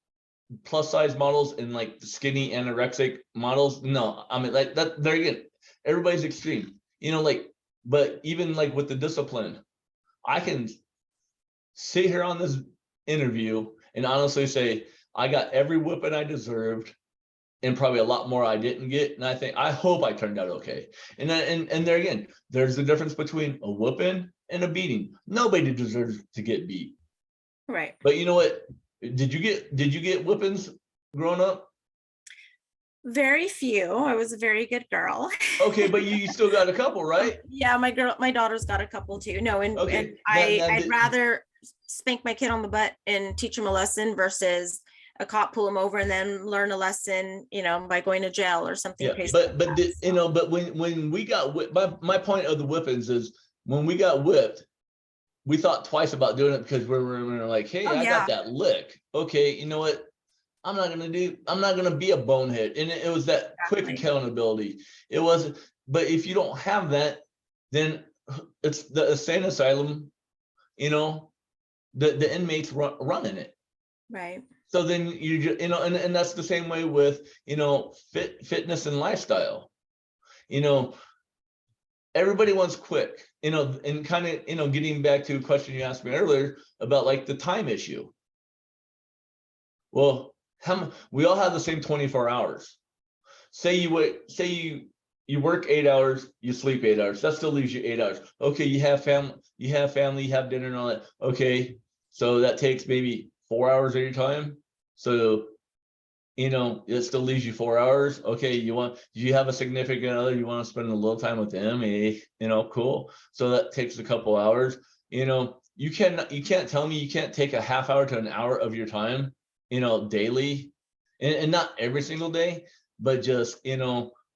plus size models and like the skinny anorexic models. No, I mean, like that, there again, everybody's extreme, like, but even like with the discipline, I can sit here on this interview and honestly say I got every whipping I deserved, and probably a lot more I didn't get. And I hope I turned out okay. And there again, there's the difference between a whooping and a beating. Nobody deserves to get beat. Right. But you know what? Did you get whippings growing up? Very few. I was a very good girl. Okay, but you still got a couple, right? Yeah, my daughter's got a couple too. No, and Okay. I'd rather spank my kid on the butt and teach him a lesson versus a cop pull him over and then learn a lesson, by going to jail or something Yeah, crazy. but Like that. So. but when we got my point of the whippings is when we got whipped, we thought twice about doing it because we were like, hey, I got that lick. Okay, you know what? I'm not gonna be a bonehead. And it was that quick accountability. It wasn't, but if you don't have that, then it's the insane asylum, the inmates running it. Right. So then you just, and that's the same way with, fitness and lifestyle. Everybody wants quick, and kind of, getting back to a question you asked me earlier about like the time issue. Well, we all have the same 24 hours. Say you work 8 hours, you sleep 8 hours. That still leaves you 8 hours. Okay, you have family, you have dinner and all that. Okay, so that takes maybe 4 hours of your time. So it still leaves you 4 hours. Okay, do you have a significant other? You want to spend a little time with them? Cool. So that takes a couple hours. You can't tell me you can't take a half hour to an hour of your time, daily, and not every single day, but just,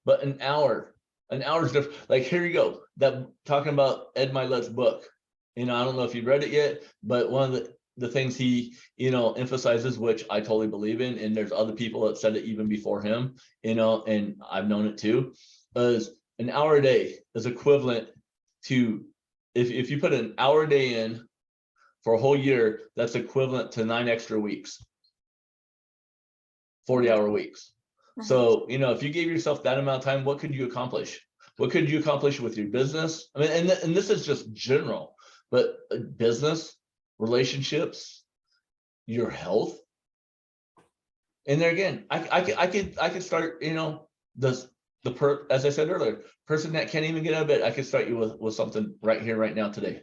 but an hour. An hour's different. Like, here you go. That talking about Ed Milet's book. I don't know if you've read it yet, but one of the things he emphasizes, which I totally believe in, and there's other people that said it even before him, and I've known it too, is an hour a day is equivalent to, if you put an hour a day in for a whole year, that's equivalent to 9 extra weeks, 40-hour weeks. So if you gave yourself that amount of time, what could you accomplish? What could you accomplish with your business? I mean, and this is just general, but business, relationships, your health. And there again, I could start, as I said earlier, person that can't even get out of bed, I could start you with something right here, right now, today.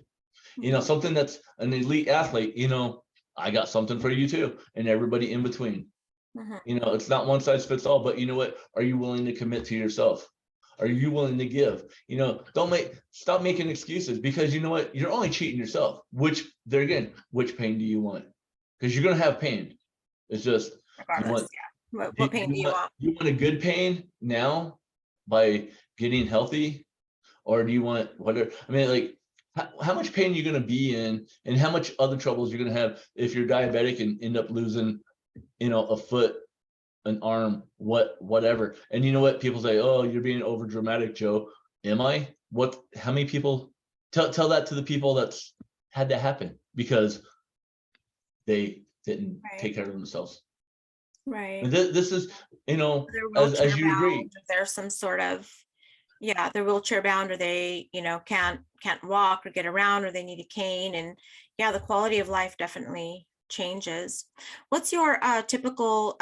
Something that's an elite athlete, I got something for you too, and everybody in between. It's not one size fits all, but you know what? Are you willing to commit to yourself? Are you willing to give? Stop making excuses, because you know what? You're only cheating yourself. Which pain do you want? Because you're going to have pain. It's just, regardless, what pain do you want? You want a good pain now by getting healthy, or do you want whatever? I mean, like, how much pain you're going to be in, and how much other troubles you're going to have if you're diabetic and end up losing, a foot, an arm, whatever. And you know what? People say, oh, you're being over dramatic, Joe. Am I? How many people tell that to the people that's had to happen because they didn't take care of themselves? Right. And this is, as you agree, there's some sort of, they're wheelchair bound, or they, can't walk or get around, or they need a cane. And the quality of life definitely changes. What's your typical,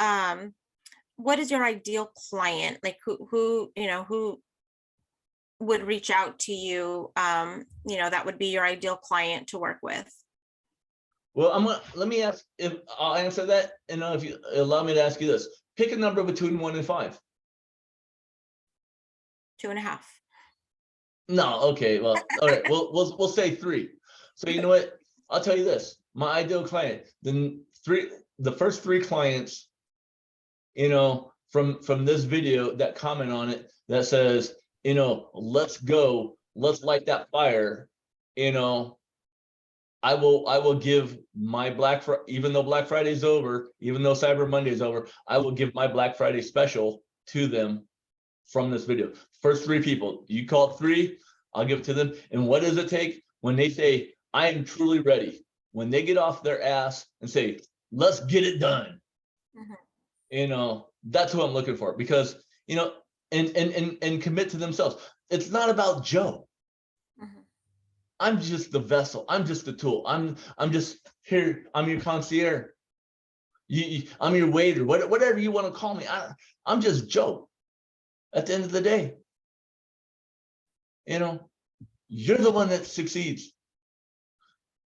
what is your ideal client? Like who would reach out to you? That would be your ideal client to work with. Well, let me ask, if I'll answer that, and if you allow me to ask you this, pick a number between 1 and 5. 2.5. No, okay, well, all right, we'll say 3. So you know what? I'll tell you this: my ideal client, the first 3 clients, from this video that comment on it that says, let's go, let's light that fire, I will give my Black Friday, even though Black Friday's over, even though Cyber Monday's over, I will give my Black Friday special to them from this video. First 3 people, you call it 3, I'll give it to them. And what does it take when they say, I am truly ready? When they get off their ass and say, let's get it done. That's who I'm looking for, because, and commit to themselves. It's not about Joe. I'm just the vessel. I'm just the tool. I'm just here. I'm your concierge. I'm your waiter. Whatever you want to call me. I'm just Joe. At the end of the day, you're the one that succeeds.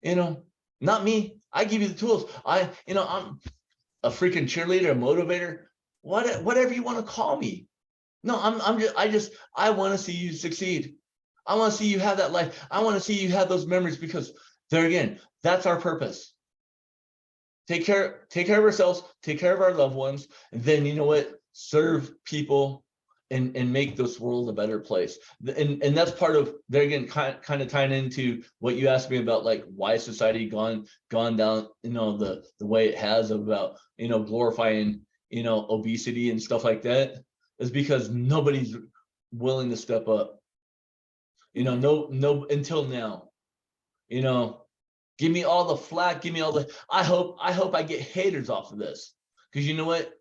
Not me. I give you the tools. I'm a freaking cheerleader, a motivator, whatever you want to call me. No, I want to see you succeed. I want to see you have that life. I want to see you have those memories, because there again, that's our purpose. Take care of ourselves, take care of our loved ones, and then you know what? Serve people and make this world a better place. And that's part of, there again, kind of tying into what you asked me about, like why society gone down, the way it has, about, glorifying, obesity and stuff like that, is because nobody's willing to step up. No, until now, give me all the flack, give me all the, I hope I get haters off of this, because you know what?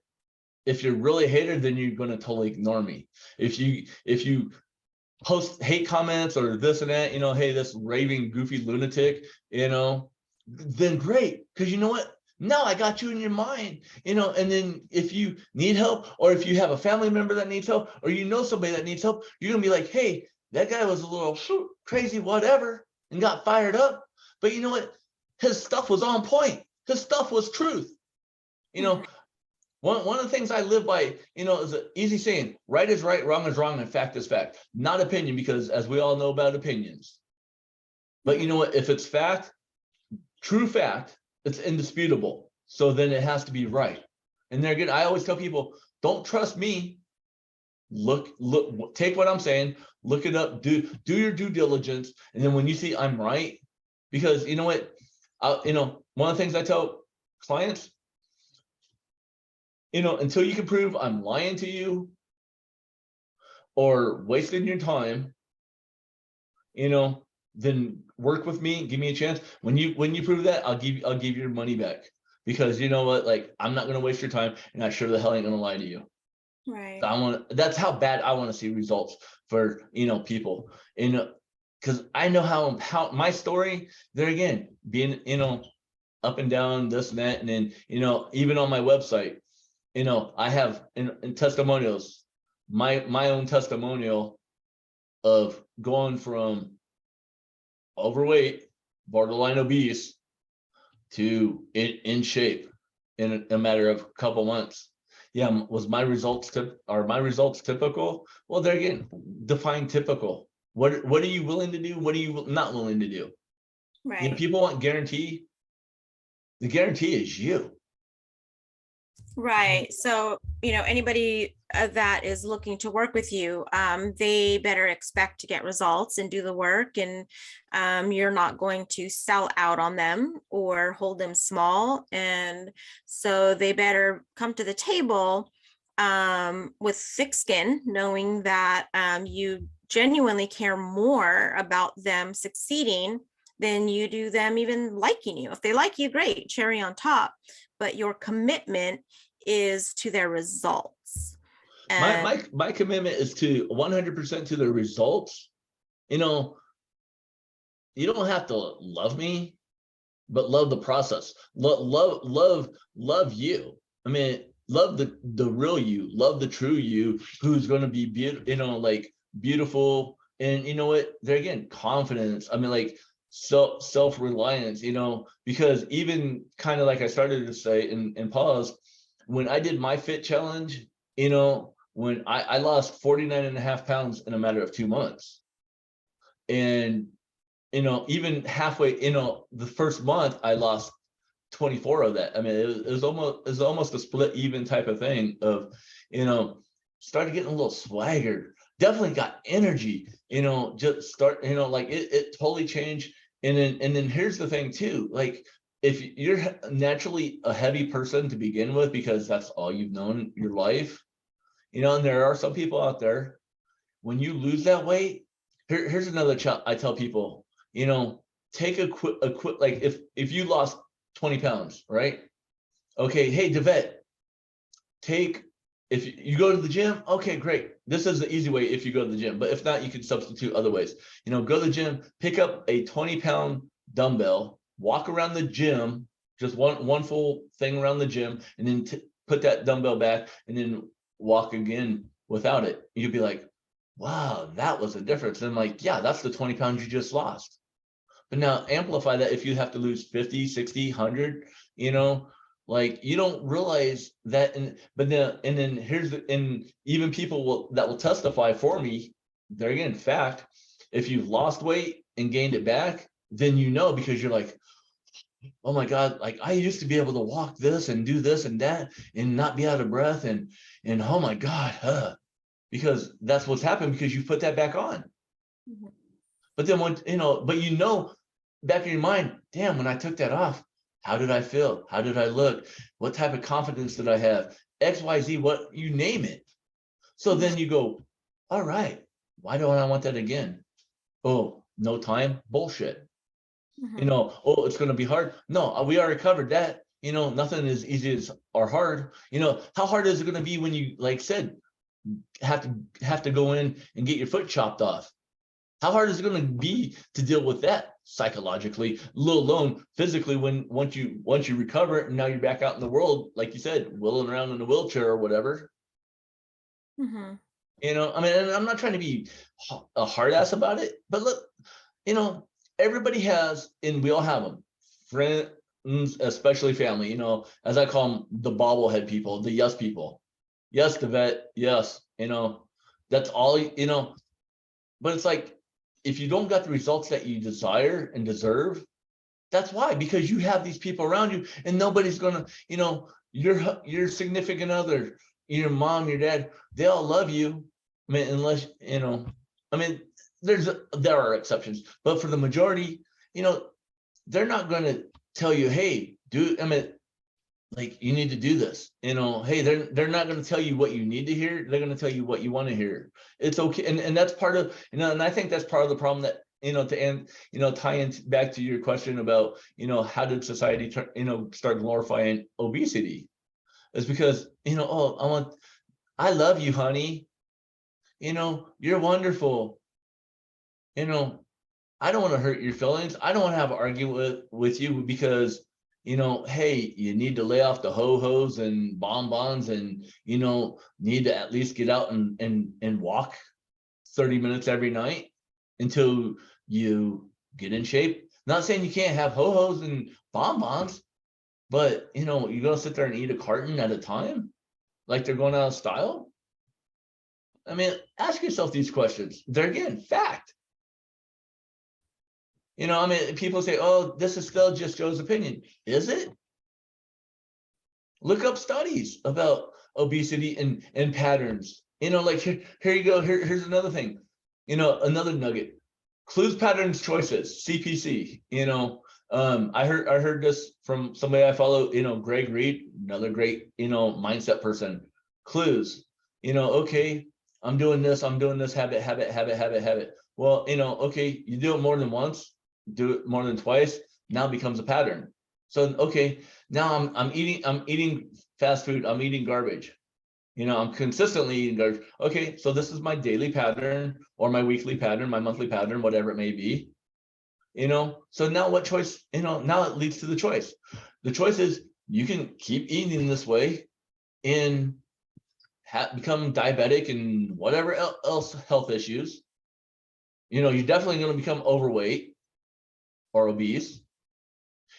If you're really a hater, then you're going to totally ignore me. If you post hate comments or this and that, hey, this raving goofy lunatic, then great, because you know what? Now I got you in your mind, and then if you need help, or if you have a family member that needs help, or somebody that needs help, you're gonna be like, hey, that guy was a little crazy, whatever, and got fired up. But you know what? His stuff was on point. His stuff was truth. One of the things I live by, is an easy saying: right is right, wrong is wrong, and fact is fact. Not opinion, because as we all know about opinions. But you know what? If it's fact, true fact, it's indisputable. So then it has to be right. And they're good. I always tell people, don't trust me. Look, take what I'm saying, look it up, do your due diligence. And then when you see I'm right, because you know what, one of the things I tell clients, until you can prove I'm lying to you or wasting your time, then work with me, give me a chance. When you prove that, I'll give you your money back, because you know what, like, I'm not going to waste your time, and I sure the hell ain't going to lie to you. Right. That's how bad I want to see results for, people, because I know how my story there again, being, up and down, this and that. And then, even on my website, I have in testimonials, my own testimonial of going from overweight, borderline obese, to in shape in a matter of a couple months. Yeah, was my results typical? Well, there again, define typical. What are you willing to do? What are you not willing to do? Right. People want guarantee. The guarantee is you. Right. So, anybody that is looking to work with you, they better expect to get results and do the work. And you're not going to sell out on them or hold them small. And so they better come to the table with thick skin, knowing that you genuinely care more about them succeeding than you do them even liking you. If they like you, great, cherry on top. But your commitment is to their results. And my commitment is to 100% to the results. You don't have to love me, but love the process. Love you. I mean, love the real you. Love the true you, who's going to be beautiful, like beautiful. And you know what? There again, confidence. I mean, like self-reliance. Because even kind of like I started to say in pause, when I did my fit challenge, when I lost 49 and a half pounds in a matter of 2 months. And, even halfway, the first month I lost 24 of that. I mean, it was almost a split even type of thing of, started getting a little swagger, definitely got energy, just start, like it totally changed. And then here's the thing too, like, if you're naturally a heavy person to begin with, because that's all you've known your life, and there are some people out there, when you lose that weight, here's another I tell people, take a quick, like if you lost 20 pounds, right? Okay, hey, Devet, if you go to the gym, okay, great. This is the easy way if you go to the gym, but if not, you can substitute other ways. Go to the gym, pick up a 20-pound dumbbell, walk around the gym, just one full thing around the gym, and then put that dumbbell back, and then walk again without it. You'd be like, wow, that was a difference. And I'm like, yeah, that's the 20 pounds you just lost. But now amplify that if you have to lose 50, 60, 100, like you don't realize that. And then and even people that will testify for me, there again, fact, if you've lost weight and gained it back, then because you're like, oh my God, like I used to be able to walk this and do this and that and not be out of breath, and oh my God, because that's what's happened because you put that back on. Mhm. But then when, back in your mind, damn, when I took that off, how did I feel? How did I look? What type of confidence did I have? XYZ, what you name it. So then you go, all right, why don't I want that again? Oh, no time? Bullshit. Mhm. Oh, it's going to be hard. No, we already covered that. Nothing is easy as or hard. How hard is it going to be when you, like said, have to go in and get your foot chopped off? How hard is it going to be to deal with that psychologically, let alone physically, when once you recover it and now you're back out in the world, like you said, wheeling around in a wheelchair or whatever. Mhm. And I'm not trying to be a hard ass about it, but look, everybody has, and we all have them, friends, especially family, as I call them, the bobblehead people, the yes people. Yes, the vet, yes, that's all, but it's like, if you don't got the results that you desire and deserve, that's why, because you have these people around you and nobody's gonna, your significant other, your mom, your dad, they all love you. I mean, unless, I mean, there are exceptions, but for the majority, they're not gonna tell you, hey, dude, I mean, like, you need to do this, hey, they're not going to tell you what you need to hear. They're going to tell you what you want to hear. It's okay. And that's part of, and I think that's part of the problem that, to end, tie in back to your question about, how did society start glorifying obesity, is because, I love you, honey, you're wonderful, you know I don't want to hurt your feelings. I don't want to have an argument with you because, hey, you need to lay off the ho-hos and bonbons and, need to at least get out and walk 30 minutes every night until you get in shape. Not saying you can't have ho-hos and bonbons, but, you're going to sit there and eat a carton at a time like they're going out of style. I mean, ask yourself these questions. They're, again, fact. People say, oh, this is still just Joe's opinion. Is it? Look up studies about obesity and patterns. Like here you go. Here's another thing. Another nugget. Clues, patterns, choices. CPC. I heard this from somebody I follow. Greg Reed, another great mindset person. Clues. Okay, I'm doing this. I'm doing this. Habit. Well, okay, you do it more than once, do it more than twice. Now it becomes a pattern. So okay, now I'm eating fast food. I'm eating garbage. I'm consistently eating garbage. Okay, so this is my daily pattern or my weekly pattern, my monthly pattern, whatever it may be. So now what choice? Now it leads to the choice. The choice is you can keep eating this way and become diabetic and whatever else health issues. You're definitely going to become overweight or obese.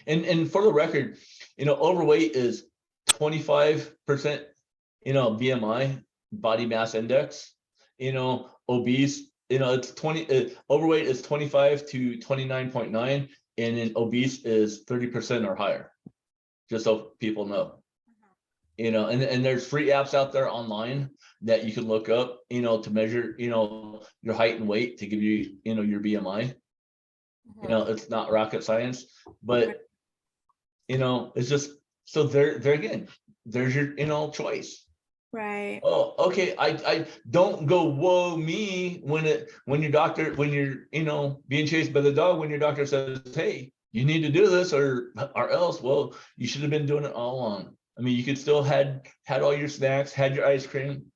And for the record, overweight is 25%, BMI, body mass index. Obese, it's 20, overweight is 25 to 29.9, and then obese is 30% or higher, just so people know. And there's free apps out there online that you can look up, to measure, your height and weight to give you, your BMI. It's not rocket science, but it's just, so there again, there's your choice. Right. Oh, okay. I don't go whoa me when you're being chased by the dog, when your doctor says, hey, you need to do this or else, well, you should have been doing it all along. I mean, you could still had all your snacks, had your ice cream.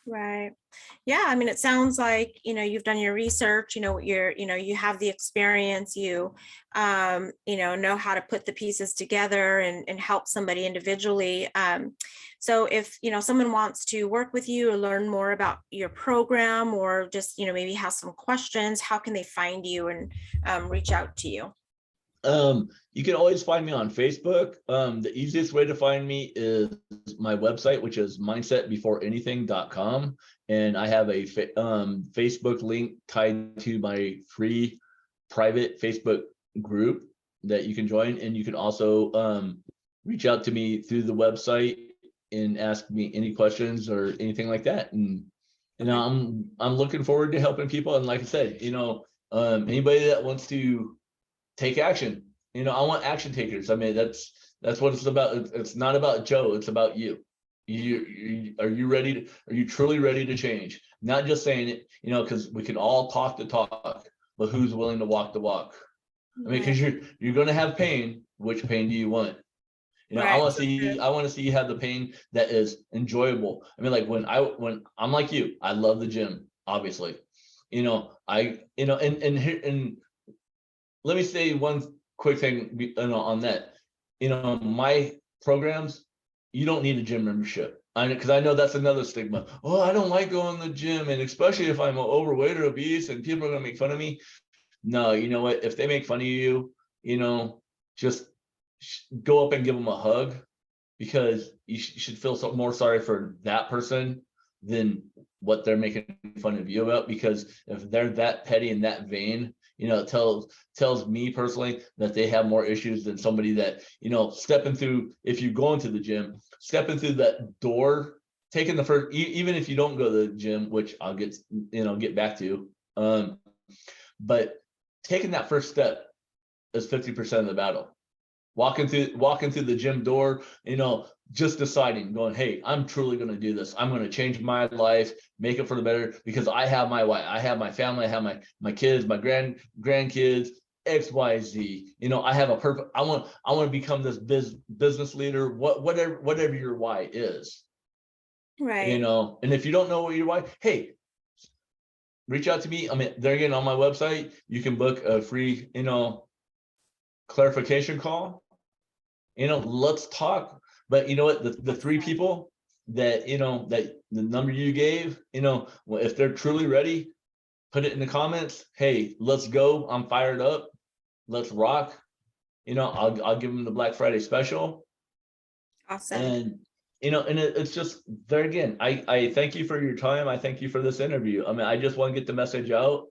Right. Yeah. I mean, it sounds like, you've done your research, what you have the experience, know how to put the pieces together and help somebody individually. So if, someone wants to work with you or learn more about your program or just, maybe have some questions, how can they find you and reach out to you? You can always find me on Facebook. The easiest way to find me is my website, which is mindsetbeforeanything.com. And I have a Facebook link tied to my free private Facebook group that you can join. And you can also reach out to me through the website and ask me any questions or anything like that. And Okay. I'm looking forward to helping people. And like I said, anybody that wants to take action, I want action takers. I mean, that's what it's about. It's not about Joe. It's about you. Are you ready to, are you truly ready to change? Not just saying it, because we can all talk the talk, but who's willing to walk the walk? I mean, because you're going to have pain. Which pain do you want? I Right. want to see you have the pain that is enjoyable. I mean, like when I'm like you, I love the gym, obviously. And let me say one quick thing on that. My programs, you don't need a gym membership. Because I know that's another stigma. Oh, I don't like going to the gym, and especially if I'm overweight or obese, and people are gonna make fun of me. No, you know what? If they make fun of you, just go up and give them a hug, because you should feel more sorry for that person than what they're making fun of you about. Because if they're that petty and that vain, it tells me personally that they have more issues than somebody that, stepping through, if you go into the gym, stepping through that door, taking the first, even if you don't go to the gym, which I'll get back to, but taking that first step is 50% of the battle. Walking through the gym door, just deciding, going, hey, I'm truly going to do this. I'm going to change my life, make it for the better, because I have my wife, I have my family, I have my kids, my grandkids, XYZ. I have a purpose. I want to become this business leader. Whatever your why is. Right. And if you don't know what your why, hey, reach out to me. I mean, there again, on my website, you can book a free, clarification call. Let's talk. But you know what? The three people that, that the number you gave, if they're truly ready, put it in the comments. Hey, let's go. I'm fired up. Let's rock. I'll give them the Black Friday special. Awesome. And, it's just there again. I thank you for your time. I thank you for this interview. I mean, I just want to get the message out,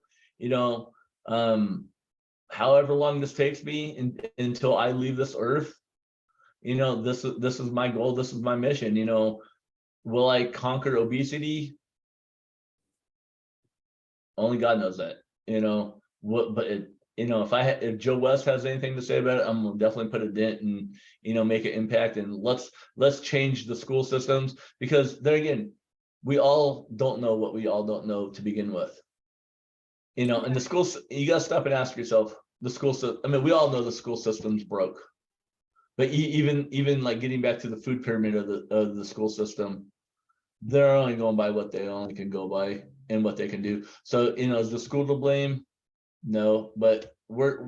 however long this takes me until I leave this earth. This is my goal. This is my mission. Will I conquer obesity? Only God knows that. If Joe West has anything to say about it, I'm gonna definitely put a dent and make an impact. And let's change the school systems, because there again, we all don't know what we all don't know to begin with. And the schools, you gotta stop and ask yourself, the school system. I mean, we all know the school system's broke. But even like getting back to the food pyramid of the school system, they're only going by what they only can go by and what they can do. So, is the school to blame? No, but where's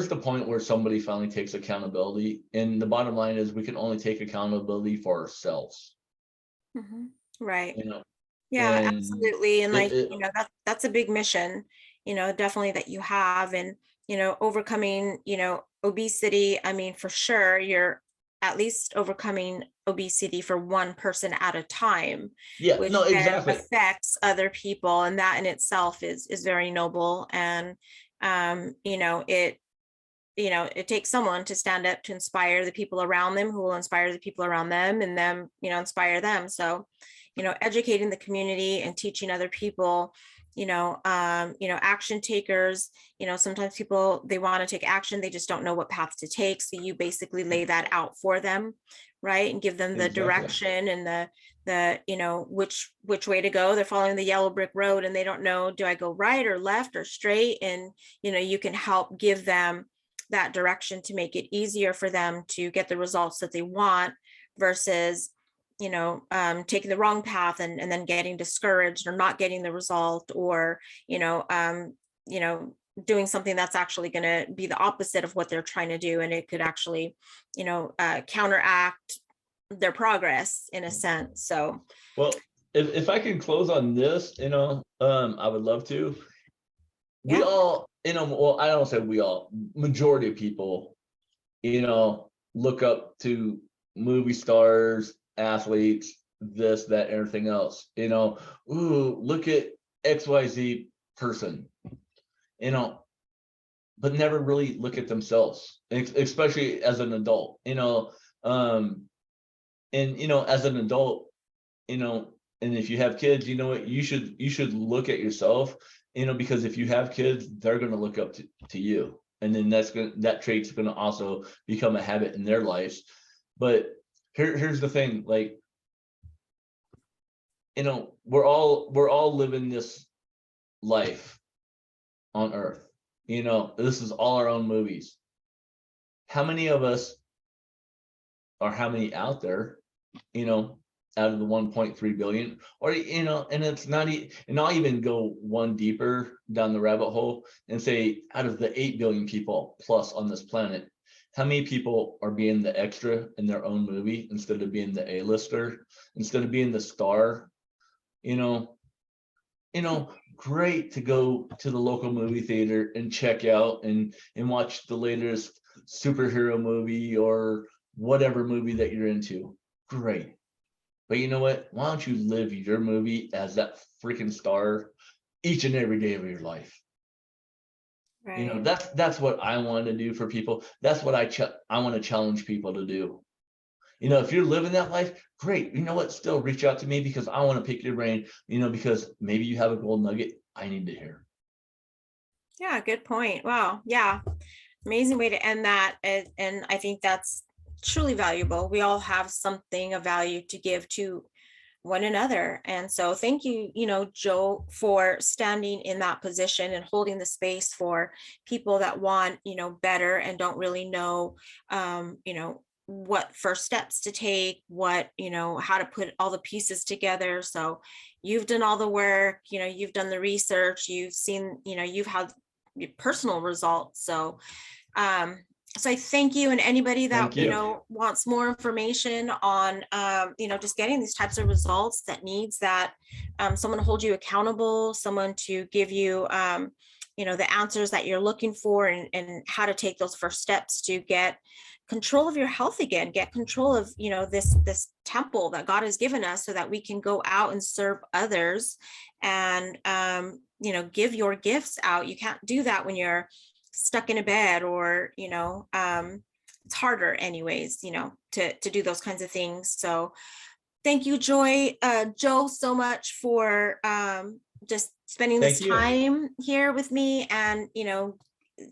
the point where somebody finally takes accountability? And the bottom line is, we can only take accountability for ourselves. Mm-hmm. Right. Yeah, absolutely. And that's a big mission, definitely, that you have. And, overcoming, obesity. I mean, for sure, you're at least overcoming obesity for one person at a time, yeah, which no, then exactly. affects other people. And that in itself is very noble. And, it takes someone to stand up to inspire the people around them, who will inspire the people around them, and them, inspire them. So, educating the community and teaching other people, action takers, sometimes people, they want to take action, they just don't know what path to take. So you basically lay that out for them, right? And give them the direction and the which way to go. They're following the yellow brick road and they don't know, do I go right or left or straight? And, you can help give them that direction to make it easier for them to get the results that they want, versus taking the wrong path and then getting discouraged or not getting the result, or doing something that's actually going to be the opposite of what they're trying to do, and it could actually counteract their progress in a sense. So, well, if I can close on this, I would love to. We all, well, I don't say we all, majority of people, look up to movie stars, athletes, this, that, everything else. Ooh, look at XYZ person, but never really look at themselves, especially as an adult. And, as an adult, and if you have kids, you know what, you should look at yourself, because if you have kids, they're going to look up to you. And then that trait's going to also become a habit in their lives. But here's the thing, like, we're all living this life on earth. This is all our own movies. How many of us, or how many out there, out of the 1.3 billion, or, and it's not, and I'll even go one deeper down the rabbit hole and say, out of the 8 billion people plus on this planet, how many people are being the extra in their own movie instead of being the A-lister, instead of being the star? Great to go to the local movie theater and check out and watch the latest superhero movie or whatever movie that you're into. Great. But you know what? Why don't you live your movie as that freaking star each and every day of your life? Right. That's what I want to do for people. That's what I want to challenge people to do. If you're living that life, great. You know what? Still reach out to me, because I want to pick your brain, because maybe you have a gold nugget I need to hear. Yeah, good point. Wow. Yeah. Amazing way to end that. And I think that's truly valuable. We all have something of value to give to one another. And so thank you, Joe, for standing in that position and holding the space for people that want, better and don't really know, what first steps to take, what, how to put all the pieces together. So you've done all the work, you've done the research, you've seen, you've had personal results. So so I thank you, and anybody that, Thank you. wants more information on, just getting these types of results, that needs that, someone to hold you accountable, someone to give you, the answers that you're looking for, and how to take those first steps to get control of your health again, get control of, this temple that God has given us, so that we can go out and serve others and, give your gifts out. You can't do that when you're stuck in a bed, or it's harder anyways, to do those kinds of things. So thank you, Joe, so much for just spending this Thank you. time here with me, and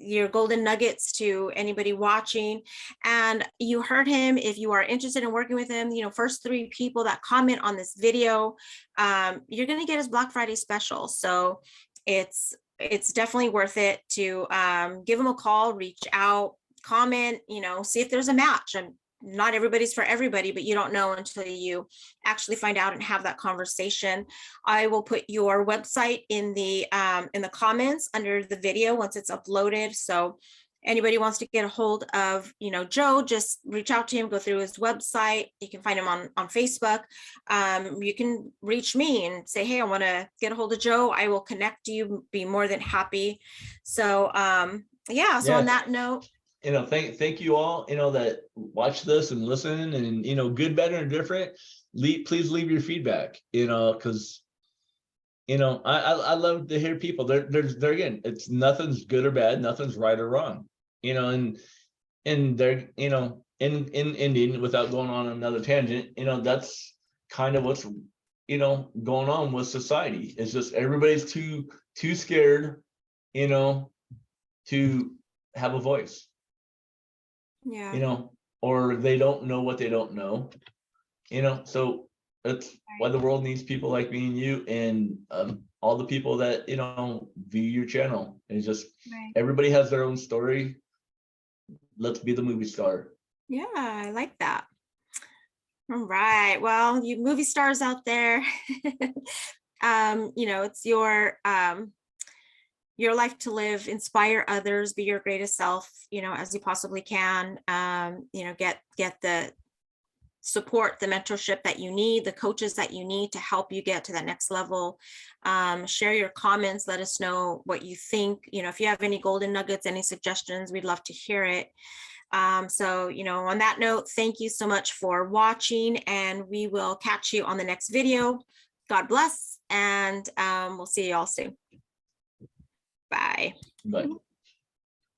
your golden nuggets to anybody watching. And you heard him. If you are interested in working with him, first 3 people that comment on this video, you're going to get his Black Friday special. So it's definitely worth it to give him a call, reach out, comment, see if there's a match. And not everybody's for everybody, but you don't know until you actually find out and have that conversation. I will put your website in the comments under the video once it's uploaded. So anybody wants to get a hold of, Joe, just reach out to him, go through his website. You can find him on Facebook. You can reach me and say, hey, I want to get a hold of Joe. I will connect you, be more than happy. So, yeah. So on that note, thank you all, that watch this and listen, and, good, better, and different. Please leave your feedback, because, I love to hear people. There again, it's nothing's good or bad, nothing's right or wrong, and they're, in ending, without going on another tangent, that's kind of what's, going on with society. It's just everybody's too scared, to have a voice. yeah. Or they don't know what they don't know, so that's why the world needs people like me and you, and all the people that, view your channel. It's just, Right. everybody has their own story. Let's be the movie star. Yeah, I like that. All right. Well, you movie stars out there, it's your life to live, inspire others, be your greatest self, as you possibly can. Get the support, the mentorship that you need, the coaches that you need to help you get to that next level. Share your comments. Let us know what you think. If you have any golden nuggets, any suggestions, we'd love to hear it. So, on that note, thank you so much for watching, and we will catch you on the next video. God bless, and we'll see you all soon. Bye. Bye.